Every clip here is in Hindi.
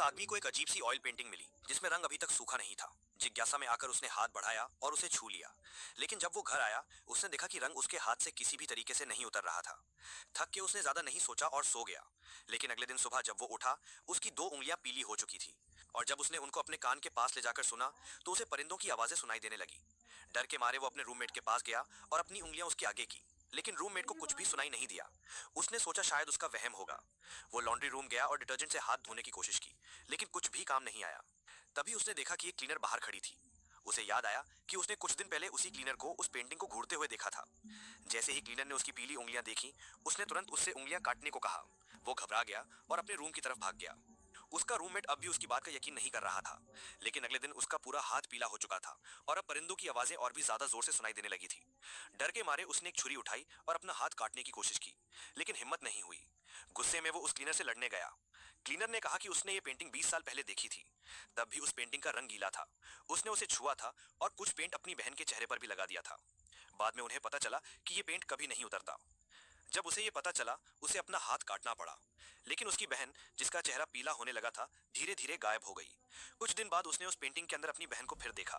उस आदमी को एक अजीब सी ऑयल पेंटिंग मिली जिसमें रंग अभी तक सूखा नहीं था। जिज्ञासा में आकर उसने हाथ बढ़ाया और उसे छू लिया। लेकिन जब वो घर आया उसने देखा कि रंग उसके हाथ से किसी भी तरीके से नहीं उतर रहा था। थक के उसने ज्यादा नहीं सोचा और सो गया। लेकिन अगले दिन सुबह जब वो उठा उसकी दो उंगलियां पीली हो चुकी थी। और जब उसने उनको अपने कान के पास ले जाकर सुना तो उसे परिंदों की आवाजें सुनाई देने लगी। डर के मारे वो अपने रूममेट के पास गया और अपनी उंगलियां उसके आगे की। लेकिन रूममेट को कुछ भी सुनाई नहीं दिया। उसने सोचा शायद उसका वहम होगा। वो लॉन्ड्री रूम गया और डिटर्जेंट से हाथ धोने की कोशिश की, लेकिन कुछ भी काम नहीं आया। तभी उसने देखा कि एक क्लीनर बाहर खड़ी थी। उसे याद आया कि उसने कुछ दिन पहले उसी क्लीनर को उस पेंटिंग को घूरते हुए देखा था। जैसे ही क्लीनर ने उसकी पीली उंगलियां देखी उसने तुरंत उससे उंगलियां काटने को कहा। वो घबरा गया और अपने रूम की तरफ भाग गया। उसका रूममेट अब भी उसकी बात का यकीन नहीं कर रहा था। लेकिन अगले दिन उसका पूरा हाथ पीला हो चुका था और अब परिंदों की आवाजें और भी ज्यादा जोर से सुनाई देने लगी थी। डर के मारे उसने एक छुरी उठाई और अपना हाथ काटने की कोशिश की, लेकिन हिम्मत नहीं हुई। गुस्से में वो उस क्लीनर से लड़ने गया। क्लीनर ने कहा कि उसने ये पेंटिंग 20 साल पहले देखी थी। तब भी उस पेंटिंग का रंग गीला था। उसने उसे छुआ था और कुछ पेंट अपनी बहन के चेहरे पर भी लगा दिया था। बाद में उन्हें पता चला कि ये पेंट कभी नहीं उतरता। जब उसे ये पता चला उसे अपना हाथ काटना पड़ा। लेकिन उसकी बहन, जिसका चेहरा पीला होने लगा था, धीरे धीरे गायब हो गई। कुछ दिन बाद उसने उस पेंटिंग के अंदर अपनी बहन को फिर देखा।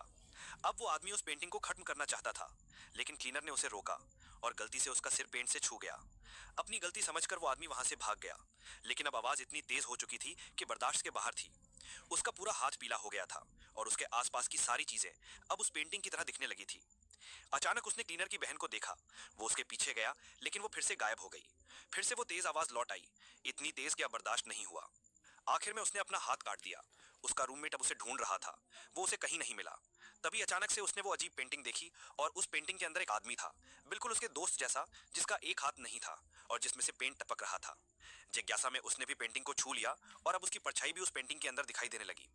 अब वो आदमी उस पेंटिंग को खत्म करना चाहता था, लेकिन क्लीनर ने उसे रोका और गलती से उसका सिर पेंट से छू गया। अपनी गलती समझकर वो आदमी वहां से भाग गया। लेकिन अब आवाज इतनी तेज हो चुकी थी कि बर्दाश्त के बाहर थी। उसका पूरा हाथ पीला हो गया था और उसके आसपास की सारी चीजें अब उस पेंटिंग की तरह दिखने लगी थी। अचानक उसने क्लीनर की बहन को देखा। वो उसके पीछे गया, लेकिन वो फिर से गायब हो गई। फिर से वो तेज आवाज लौट आई, इतनी तेज कि अब बर्दाश्त नहीं हुआ। आखिर में उसने अपना हाथ काट दिया। उसका रूममेट अब उसे ढूंढ रहा था। वो उसे कहीं नहीं मिला। तभी अचानक से उसने वो अजीब पेंटिंग देखी और उस पेंटिंग के अंदर एक आदमी था, बिल्कुल उसके दोस्त जैसा, जिसका एक हाथ नहीं था और जिसमें से पेंट टपक रहा था। जिज्ञासा में उसने भी पेंटिंग को छू लिया और अब उसकी परछाई भी उस पेंटिंग के अंदर दिखाई देने लगी।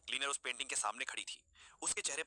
क्लीनर उस पेंटिंग के सामने खड़ी थी। उसके चेहरे